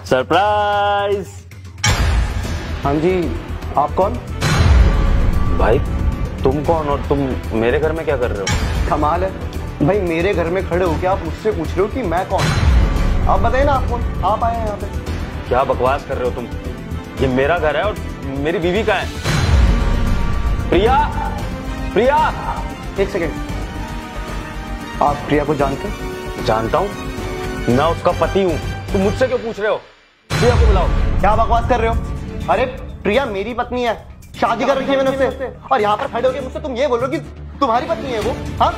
Surprise. हाँ जी, आप कौन? भाई तुम कौन और तुम मेरे घर में क्या कर रहे हो? कमाल है भाई, मेरे घर में खड़े होके आप मुझसे पूछ रहे हो कि मैं कौन? आप बताइए ना, आप कौन? आप आए हैं यहाँ पे? क्या बकवास कर रहे हो तुम? ये मेरा घर है और मेरी बीवी का है। प्रिया, प्रिया। एक सेकेंड, आप प्रिया को जानते हैं? जानता हूँ, मैं उसका पति हूँ। तुम मुझसे क्यों पूछ रहे हो? प्रिया को बुलाओ। क्या बकवास कर रहे हो? अरे प्रिया मेरी पत्नी है, शादी कर रखी है मैंने उससे, और यहाँ पर खड़े होके मुझसे तुम ये बोल रहे हो कि तुम्हारी पत्नी है वो? हाँ,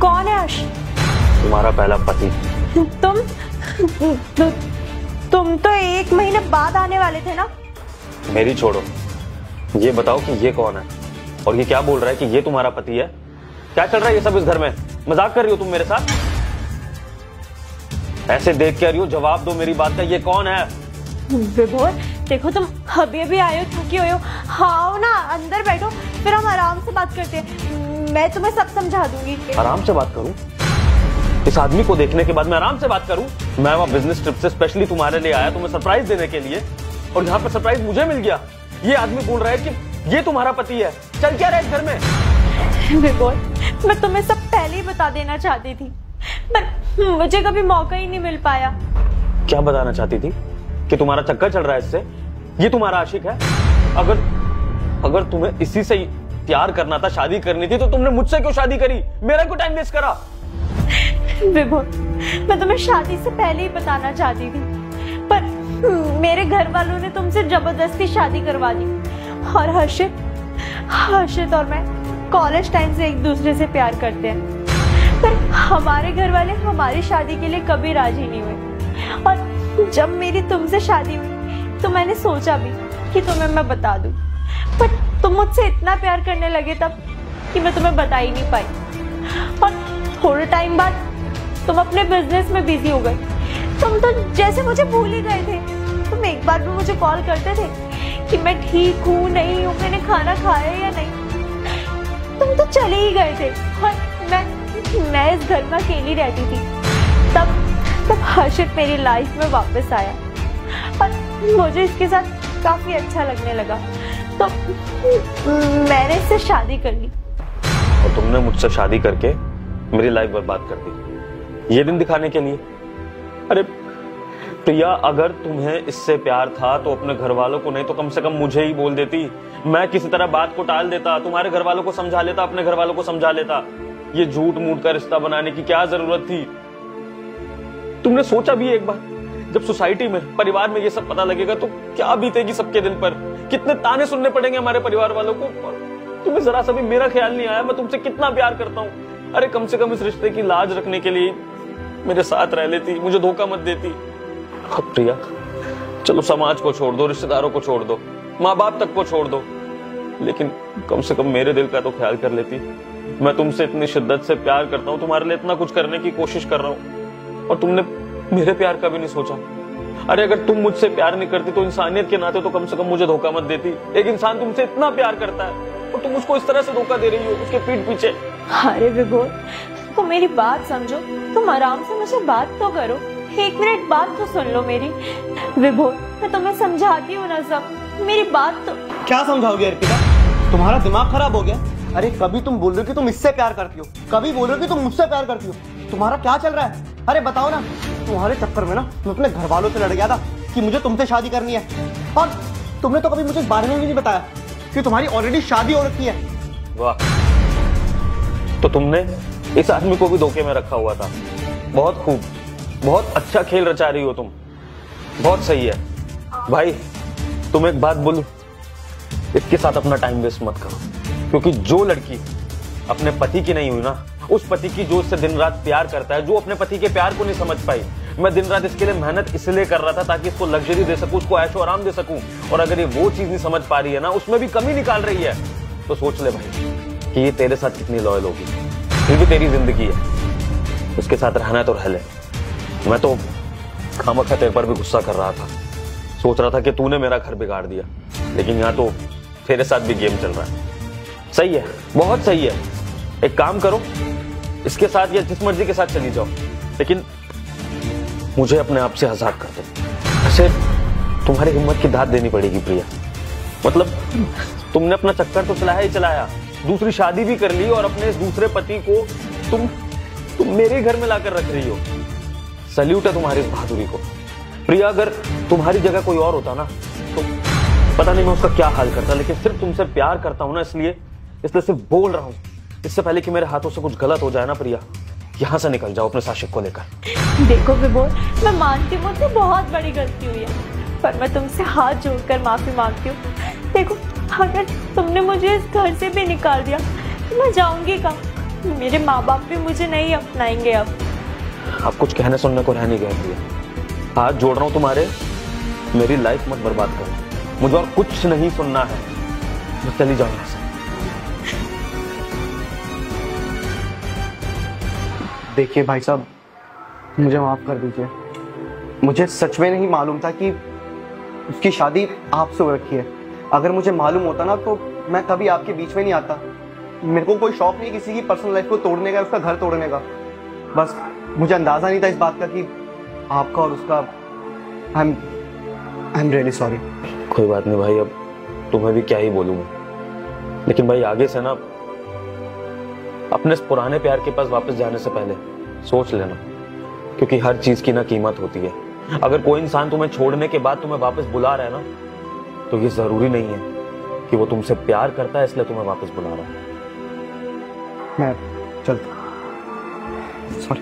कौन है अर्श? तुम्हारा पहला पति। तुम तो 1 महीने बाद आने वाले थे ना? मेरी छोड़ो, ये बताओ कि ये कौन है और ये क्या बोल रहा है कि ये तुम्हारा पति है? क्या चल रहा है ये सब इस घर में? मजाक कर रही हो तुम मेरे साथ? ऐसे देख के आ रही हो, जवाब दो मेरी बात का, ये कौन है? विभोर, देखो तुम अभी अभी आए हो, थके हुए हो। हाँ ना, अंदर बैठो, फिर हम आराम से बात करते हैं। मैं तुम्हें सब समझा दूंगी। आराम से बात करूं? इस आदमी को देखने के बाद मैं आराम से बात करूं? मैं वहां बिजनेस ट्रिप से स्पेशली तुम्हारे लिए आया, तुम्हें सरप्राइज देने के लिए, और यहाँ पर सरप्राइज मुझे मिल गया। ये आदमी बोल रहा है कि ये तुम्हारा पति है। चल क्या रहा है इस घर में? विभोर, मैं तुम्हें सब पहले ही बता देना चाहती थी, पर मुझे कभी मौका ही नहीं मिल पाया। क्या बताना चाहती थी? कि तुम्हारा चक्कर चल रहा है इससे? ये तुम्हारा आशिक है? अगर तुम्हें इसी से प्यार करना था, शादी करनी थी, तो तुमने मुझसे क्यों शादी करी? मेरा क्यों टाइम वेस्ट करा? विभोर, मैं तुम्हें शादी से पहले ही बताना चाहती थी, पर मेरे घर वालों ने तुमसे जबरदस्ती शादी करवा दी। और हर्षित और मैं कॉलेज टाइम से एक दूसरे से प्यार करते हैं, पर हमारे घर वाले हमारी शादी के लिए कभी राजी नहीं हुए। और जब मेरी तुमसे शादी हुई तो मैंने सोचा भी कि तुम्हें मैं बता दूं, पर तुम मुझसे इतना प्यार करने लगे तब कि मैं तुम्हें बता ही नहीं पाई। और थोड़े टाइम बाद तुम अपने बिजनेस में बिजी हो गए। तुम तो जैसे मुझे भूल ही गए थे। तुम एक बार भी मुझे कॉल करते थे कि मैं ठीक हूँ, नहीं हूँ, मैंने खाना खाया या नहीं। तुम तो चले ही गए थे और मैं इस घर में अकेली रहती थी। तब हर्षित मेरी लाइफ में वापस आया और मुझे इसके साथ काफी अच्छा लगने लगा, तो मैंने इससे शादी कर ली। और तुमने मुझसे शादी करके मेरी लाइफ बर्बाद कर दी, ये दिन दिखाने के लिए? अरे प्रिया, अगर तुम्हें इससे प्यार था तो अपने घर वालों को नहीं तो कम से कम मुझे ही बोल देती। मैं किसी तरह बात को टाल देता, तुम्हारे घर वालों को समझा लेता, अपने घर वालों को समझा लेता। ये झूठ मूठ का रिश्ता बनाने की क्या जरूरत थी? तुमने सोचा भी एक बार, जब सोसाइटी में, परिवार में ये सब पता लगेगा तो क्या बीतेगी सबके दिल पर? कितने ताने सुनने पड़ेंगे हमारे परिवार वालों को। तुम्हें जरा सा भी मेरा ख्याल नहीं आया, मैं तुमसे कितना प्यार करता हूँ। अरे कम से कम इस रिश्ते की लाज रखने के लिए मेरे साथ रह लेती, मुझे धोखा मत देती। अब प्रिया, चलो समाज को छोड़ दो, रिश्तेदारों को छोड़ दो, माँ बाप तक को छोड़ दो, लेकिन कम से कम मेरे दिल का तो ख्याल कर लेती। मैं तुमसे इतनी शिद्दत से प्यार करता हूँ, तुम्हारे लिए इतना कुछ करने की कोशिश कर रहा हूँ, और तुमने मेरे प्यार का भी नहीं सोचा। अरे अगर तुम मुझसे प्यार नहीं करती तो इंसानियत के नाते तो कम से कम मुझे धोखा मत देती। एक इंसान तुमसे इतना प्यार करता है और तुम उसको इस तरह से धोखा दे रही हो उसके पीठ पीछे। अरे विभोर, तुम मेरी बात समझो, तुम आराम से मुझे बात तो करो, 1 मिनट बात तो सुन लो मेरी। विभोर, मैं तुम्हें समझाती हूँ ना सब, मेरी बात तो। क्या समझाओगे अर्पिता? तुम्हारा दिमाग खराब हो गया? अरे कभी तुम बोल रहे हो कि तुम इससे प्यार करती हो, कभी बोल रहे हो कि तुम मुझसे प्यार करती हो। तुम्हारा क्या चल रहा है? अरे बताओ ना। तुम्हारे चक्कर में ना मैं अपने घर वालों से लड़ गया था कि मुझे तुमसे शादी करनी है, और तुमने तो कभी मुझे इस बारे में भी नहीं बताया कि तुम्हारी ऑलरेडी शादी हो रखी है। वाह, तो तुमने इस आदमी को भी धोखे में रखा हुआ था। बहुत खूब, बहुत अच्छा खेल रचा रही हो तुम, बहुत सही है। भाई तुम एक बात बोलूं, इसके साथ अपना टाइम वेस्ट मत करो, क्योंकि जो लड़की अपने पति की नहीं हुई ना, उस पति की जो उससे दिन रात प्यार करता है, जो अपने पति के प्यार को नहीं समझ पाई। मैं दिन रात इसके लिए मेहनत इसलिए कर रहा था ताकि इसको लग्जरी दे सकूं, उसको ऐशो आराम दे सकूं, और अगर ये वो चीज नहीं समझ पा रही है ना, उसमें भी कमी निकाल रही है, तो सोच ले भाई कि ये तेरे साथ कितनी लॉयल होगी। फिर भी तेरी जिंदगी है, उसके साथ रहना है तो रह ले। मैं तो खामखा तेरे पर भी गुस्सा कर रहा था, सोच रहा था कि तूने मेरा घर बिगाड़ दिया, लेकिन यहाँ तो तेरे साथ भी गेम चल रहा है। सही है, बहुत सही है। एक काम करो, इसके साथ या जिस मर्जी के साथ चली जाओ, लेकिन मुझे अपने आप से आजाद कर दो। ऐसे तुम्हारी हिम्मत की दाद देनी पड़ेगी प्रिया। मतलब तुमने अपना चक्कर तो चलाया ही चलाया, दूसरी शादी भी कर ली और अपने दूसरे पति को तुम मेरे घर में लाकर रख रही हो। सल्यूट है तुम्हारी इस बहादुरी को प्रिया। अगर तुम्हारी जगह कोई और होता ना तो पता नहीं मैं उसका क्या हाल करता, लेकिन सिर्फ तुमसे प्यार करता हूं ना, इसलिए सिर्फ बोल रहा हूं। इससे पहले कि मेरे हाथों से कुछ गलत हो जाए ना प्रिया, यहां से निकल जाओ अपने साशिक को लेकर। देखो विभोर, मैं मानती हूँ मुझसे बहुत बड़ी गलती हुई है, पर मैं तुमसे हाथ जोड़कर माफी मांगती हूँ। देखो, अगर तुमने मुझे इस घर से भी निकाल दिया तो मैं जाऊंगी कहाँ? मेरे माँ बाप भी मुझे नहीं अपनाएंगे अब। कुछ कहने सुनने को रह नहीं गया प्रिया। हाथ जोड़ रहा हूं तुम्हारे, मेरी लाइफ मत बर्बाद करो। मुझे और कुछ नहीं सुनना है, मैं चली जाऊं यहाँ से। देखिए भाई साहब, मुझे माफ कर दीजिए। मुझे सच में नहीं मालूम था कि उसकी शादी आपसे हो रखी है। अगर मुझे मालूम होता ना तो मैं कभी आपके बीच में नहीं आता। मेरे को कोई शौक नहीं किसी की पर्सनल लाइफ को तोड़ने का, उसका घर तोड़ने का। बस मुझे अंदाजा नहीं था इस बात का कि आपका और उसका। I am really sorry. कोई बात नहीं भाई, अब तुम्हें भी क्या ही बोलूं मैं। लेकिन भाई आगे से ना अपने इस पुराने प्यार के पास वापस जाने से पहले सोच लेना, क्योंकि हर चीज की ना कीमत होती है। अगर कोई इंसान तुम्हें छोड़ने के बाद तुम्हें वापस बुला रहा है ना, तो ये जरूरी नहीं है कि वो तुमसे प्यार करता है इसलिए तुम्हें वापस बुला रहा है। मैं चलता। सॉरी।